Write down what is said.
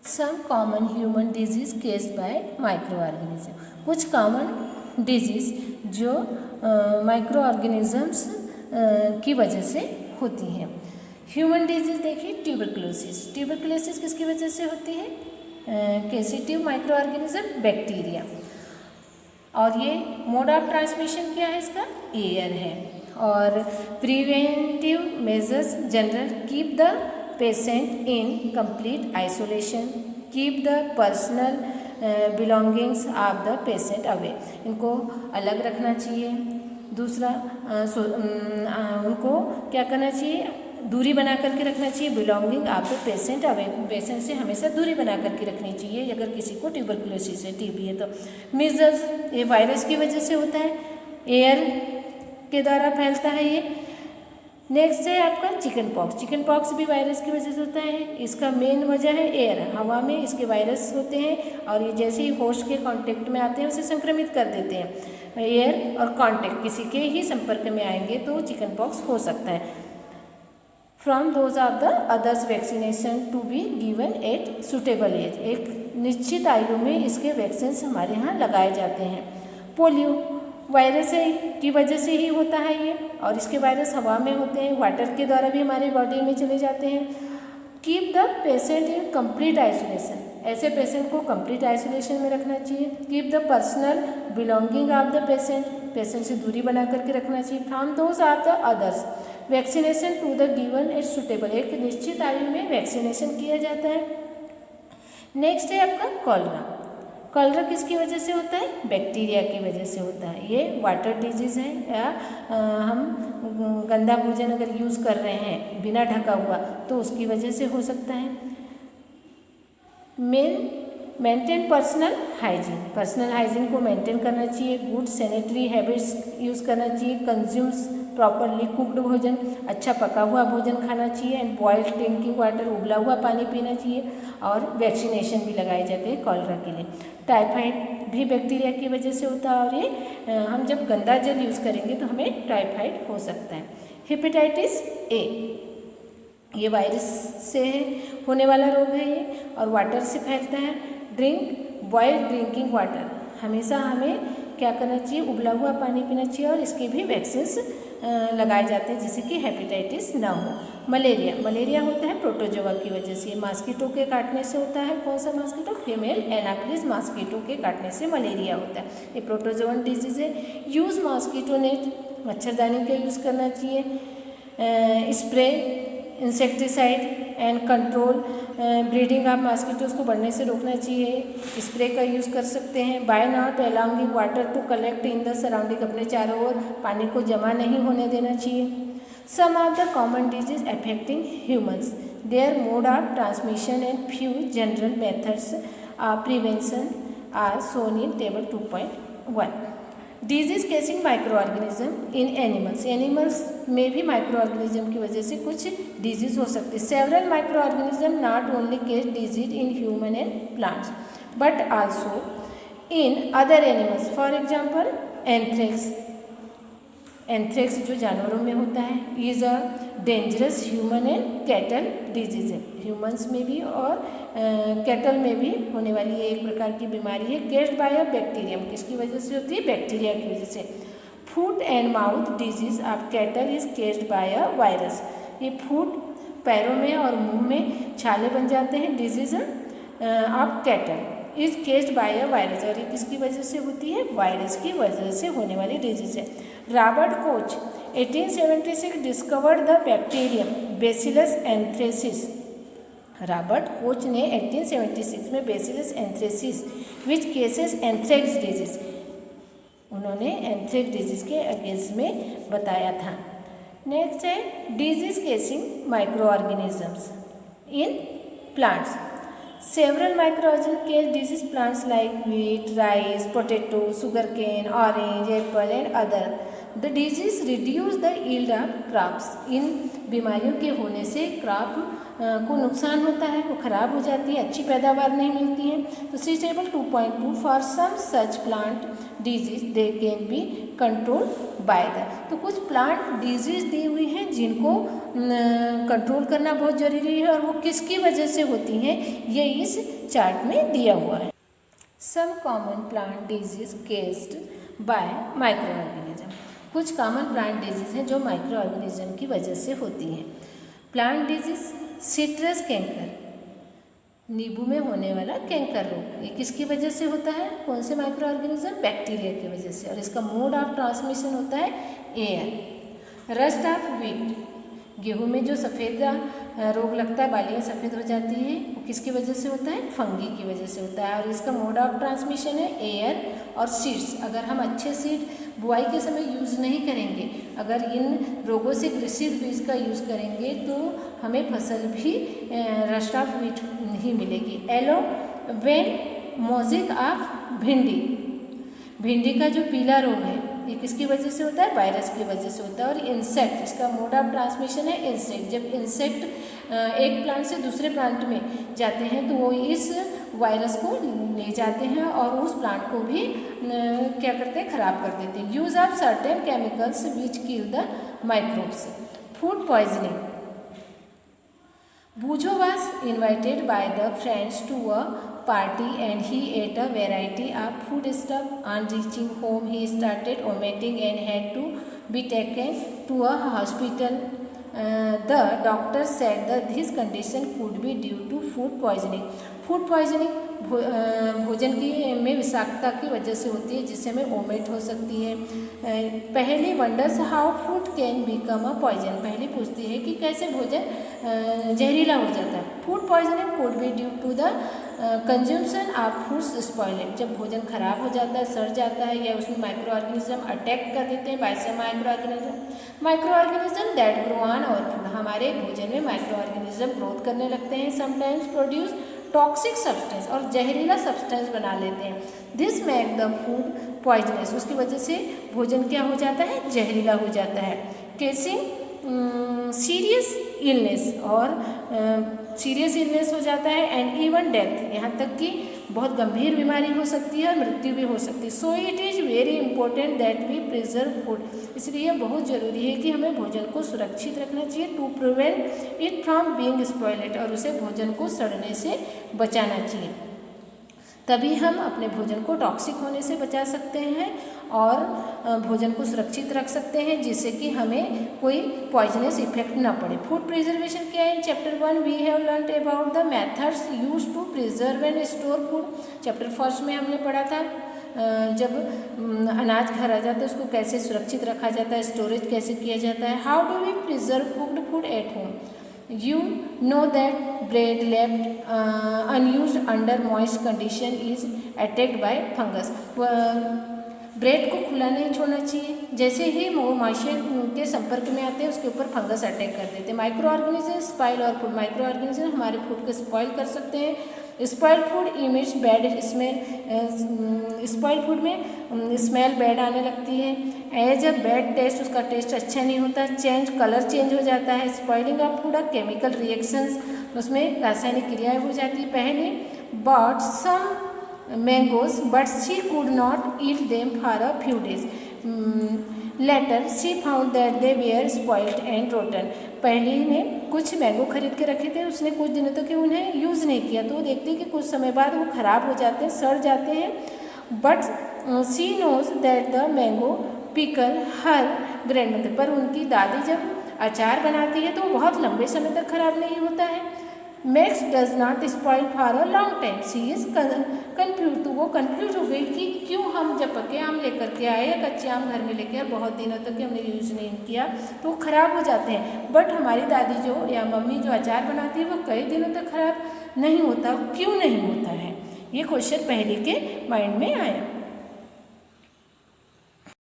Some common human disease caused by microorganism. कुछ common disease जो microorganisms की वजह से होती हैं। ह्यूमन डिजीज देखिए, ट्यूबरकुलोसिस। ट्यूबरकुलोसिस किसकी वजह से होती है? Causative microorganism bacteria. और ये मोड ऑफ ट्रांसमिशन क्या है इसका? एयर है। और preventive measures general, keep the patient in complete isolation, keep the personal belongings of the patient away. इनको अलग रखना चाहिए। दूसरा उनको क्या करना चाहिए? दूरी बना करके रखना चाहिए। Belonging of the patient away, patient से हमेशा दूरी बना करके रखनी चाहिए अगर किसी को ट्यूबरकुलोसिस है, टीबी है तो। मीजल्स, ये वायरस की वजह से होता है, एयर के द्वारा फैलता है ये। नेक्स्ट है आपका चिकन पॉक्स। चिकन पॉक्स भी वायरस की वजह से होता है। इसका मेन वजह है एयर, हवा में इसके वायरस होते हैं और ये जैसे ही होस्ट के कांटेक्ट में आते हैं उसे संक्रमित कर देते हैं। एयर और कांटेक्ट किसी के ही संपर्क में आएंगे तो चिकन पॉक्स हो सकता है। From those of the others vaccination to be given at suitable age, एक निश्चित आयु में इसके वैक्सीन हमारे यहाँ लगाए जाते हैं। पोलियो वायरस की वजह से ही होता है ये, और इसके वायरस हवा में होते हैं, वाटर के द्वारा भी हमारे बॉडी में चले जाते हैं। Keep the patient in complete isolation, ऐसे पेशेंट को कंप्लीट आइसोलेशन में रखना चाहिए। Keep the personal belonging of the patient, patient से दूरी बना करके रखना चाहिए। From those of the others vaccination to the given at suitable, एक निश्चित आयु में वैक्सीनेशन किया जाता है। नेक्स्ट है आपका कॉलरा। कॉलरा किसकी वजह से होता है? बैक्टीरिया की वजह से होता है। ये वाटर डिजीज़ है, या हम गंदा भोजन अगर यूज़ कर रहे हैं बिना ढका हुआ तो उसकी वजह से हो सकता है। Maintain personal hygiene, personal hygiene को मेंटेन करना चाहिए। गुड सैनिटरी हैबिट्स यूज़ करना चाहिए। कंज्यूम्स प्रॉपरली कुक्ड भोजन, अच्छा पका हुआ भोजन खाना चाहिए। एंड बॉइल्ड ड्रिंकिंग वाटर, उबला हुआ पानी पीना चाहिए। और वैक्सीनेशन भी लगाए जाते हैं कॉलरा के लिए। टाइफाइड भी बैक्टीरिया की वजह से होता है, और ये हम जब गंदा जल यूज़ करेंगे तो हमें टाइफाइड हो सकता है। हेपेटाइटिस ए, ये वायरस से होने वाला रोग है ये, और वाटर से फैलता है। ड्रिंक बॉइल्ड ड्रिंकिंग वाटर, हमेशा हमें क्या करना चाहिए? उबला हुआ पानी पीना चाहिए। और इसके भी वैक्सीन्स लगाए जाते हैं जिससे कि हेपेटाइटिस ना हो। मलेरिया, मलेरिया होता है प्रोटोजोआ की वजह से, मास्कीटो के काटने से होता है। कौन सा मास्कीटो? फीमेल एनाफिलिस मास्कीटो के काटने से मलेरिया होता है। ये प्रोटोजोअन डिजीज़ है। यूज़ मॉस्कीटो नेट, मच्छरदानी का यूज़ करना चाहिए। Spray insecticide and control breeding of mosquitoes को बढ़ने से रोकना चाहिए। स्प्रे का यूज़ कर सकते हैं। By not allowing water to collect in the surrounding, अपने चारों ओर पानी को जमा नहीं होने देना चाहिए। Some of the common disease affecting humans, their mode of transmission and few general methods of prevention are shown in table 2.1। Disease causing microorganism in animals, animals में भी माइक्रो ऑर्गेनिज्म की वजह से कुछ डिजीज हो सकती है। Several micro organism not only case disease in human and plants but also in other animals, for example anthrax. Anthrax जो जानवरों में होता है, is a dangerous human and cattle disease है, ह्यूमंस में भी और कैटल में भी होने वाली ये एक प्रकार की बीमारी है। केस्ड बाय अ बैक्टीरियम, किसकी वजह से होती है? बैक्टीरिया की वजह से। Foot and mouth disease of cattle is caused by a virus, ये फुट पैरों में और मुंह में छाले बन जाते हैं। Disease of cattle is caused by a virus, और ये किसकी वजह से होती है? वायरस की वजह से होने वाली डिजीज है। Robert Koch 1876 discovered the bacterium bacillus anthracis, Robert Koch ने 1876 में बेसिलस एंथ्रेसिस विच केसेस एंथ्रेक्स डिजीज, उन्होंने एंथ्रेक्स डिजीज के अगेंस्ट में बताया था। नेक्स्ट है disease causing micro organisms in plants. Several microorganisms cause disease plants like wheat, rice, potato, sugarcane, orange, apple and other. The disease reduce the yield of crops. इन बीमारियों के होने से crop को नुकसान होता है, वो खराब हो जाती है, अच्छी पैदावार नहीं मिलती है। तो see table 2.2 for some such plant disease they can be control by the. तो कुछ प्लांट डिजीज दी हुई हैं जिनको कंट्रोल करना बहुत ज़रूरी है और वो किसकी वजह से होती हैं ये इस चार्ट में दिया हुआ है। Some common plant disease caused by microorganism. कुछ कॉमन प्लांट डिजीज हैं जो माइक्रो ऑर्गेनिज्म की वजह से होती हैं। प्लांट डिजीज सिट्रस कैंकर, नींबू में होने वाला कैंकर रोग, ये किसकी वजह से होता है, कौन से माइक्रो ऑर्गेनिज्म, बैक्टीरिया की वजह से, और इसका मोड ऑफ ट्रांसमिशन होता है एयर। रस्ट ऑफ व्हीट, गेहूं में जो सफ़ेद रोग लगता है, बालियाँ सफ़ेद हो जाती हैं, वो किसकी वजह से होता है, फंगी की वजह से होता है, और इसका मोड ऑफ ट्रांसमिशन है एयर। और सीड्स, अगर हम अच्छे सीड बुआई के समय यूज़ नहीं करेंगे, अगर इन रोगों से ग्रसित बीज का यूज़ करेंगे तो हमें फसल भी रस्ट ऑफ व्हीट नहीं मिलेगी। एलो वेन मोजिक ऑफ भिंडी, भिंडी का जो पीला रोग है ये किसकी वजह से होता है, वायरस की वजह से होता है। और इंसेक्ट, इसका मोड ऑफ ट्रांसमिशन है इंसेक्ट। जब इंसेक्ट एक प्लांट से दूसरे प्लांट में जाते हैं तो वो इस वायरस को ले जाते हैं और उस प्लांट को भी क्या करते हैं, खराब कर देते हैं। Use of certain chemicals which kill the microbes. Food poisoning, Bujo was invited by the friends to a party and he ate a variety of food stuff. On reaching home, he started vomiting and had to be taken to a hospital. The doctor said that his condition could be due to food poisoning. Food poisoning भोजन की में विषाक्तता की वजह से होती है जिससे हमें वोमिट हो सकती है। Paheli wonders how food can become a poison, Paheli पूछती है कि कैसे भोजन जहरीला हो जाता है। Food poisoning could be due to the consumption of foods spoiling, जब भोजन खराब हो जाता है, सड़ जाता है या उसमें माइक्रो ऑर्गेनिज्म अटैक कर देते हैं। By some microorganism that grow on our food, हमारे भोजन में माइक्रो ऑर्गेनिज्म ग्रोथ करने लगते हैं। समटाइम्स प्रोड्यूस टॉक्सिक सब्सटेंस, और जहरीला सब्सटेंस बना लेते हैं। This make the food poisonous, उसकी वजह से भोजन क्या हो जाता है, जहरीला हो जाता है। केसिंग सीरियस इलनेस, और सीरियस इलनेस हो जाता है एंड इवन डेथ, यहाँ तक कि बहुत गंभीर बीमारी हो सकती है और मृत्यु भी हो सकती है। So it is very important that we preserve food, इसलिए बहुत ज़रूरी है कि हमें भोजन को सुरक्षित रखना चाहिए। To prevent it from being spoiled, और उसे भोजन को सड़ने से बचाना चाहिए, तभी हम अपने भोजन को टॉक्सिक होने से बचा सकते हैं और भोजन को सुरक्षित रख सकते हैं जिससे कि हमें कोई पॉइजनस इफेक्ट ना पड़े। फूड प्रिजर्वेशन क्या है, chapter 1 we have learned about the methods used to preserve and store food. Chapter 1 में हमने पढ़ा था जब अनाज घर आ जाता है उसको कैसे सुरक्षित रखा जाता है, स्टोरेज कैसे किया जाता है। How do we preserve cooked food at home, you know that bread left unused under moist condition is attacked by fungus. Bread को खुला नहीं छोड़ना चाहिए, जैसे ही वो मॉइस्चर के संपर्क में आते हैं उसके ऊपर फंगस अटैक कर देते हैं। Microorganism spoil our food, microorganism हमारे फूड को स्पॉइल कर सकते हैं। Spoiled food emits bad smell, spoiled food में स्मेल बैड आने लगती है। एज अ बैड टेस्ट, उसका टेस्ट अच्छा नहीं होता। चेंज, कलर चेंज हो जाता है। स्पॉइलिंग ऑफ फूड और केमिकल रिएक्शंस, उसमें रासायनिक क्रियाएं हो जाती है। Paheli bought some mangoes but she could not eat them for a few days, later she found that they were spoiled and rotten. Paheli ने कुछ मैंगो खरीद के रखे थे, उसने कुछ दिनों तक उन्हें यूज़ नहीं किया तो वो देखते हैं कि कुछ समय बाद वो ख़राब हो जाते हैं, सड़ जाते हैं। But she knows that the mango pickle her grandmother, पर उनकी दादी जब अचार बनाती है तो वो बहुत लंबे समय तक खराब नहीं होता है। Max does not spoil for a long time, she is confuse, तो वो कन्फ्यूज हो गई कि क्यों हम जब पके आम लेकर के आए या कच्चे आम घर में लेके आए बहुत दिनों तक हमने यूज़ नहीं किया तो वो ख़राब हो जाते हैं। बट हमारी दादी जो या मम्मी जो अचार बनाती है वो कई दिनों तक ख़राब नहीं होता, क्यों नहीं होता है, ये क्वेश्चन पहले के माइंड में आया।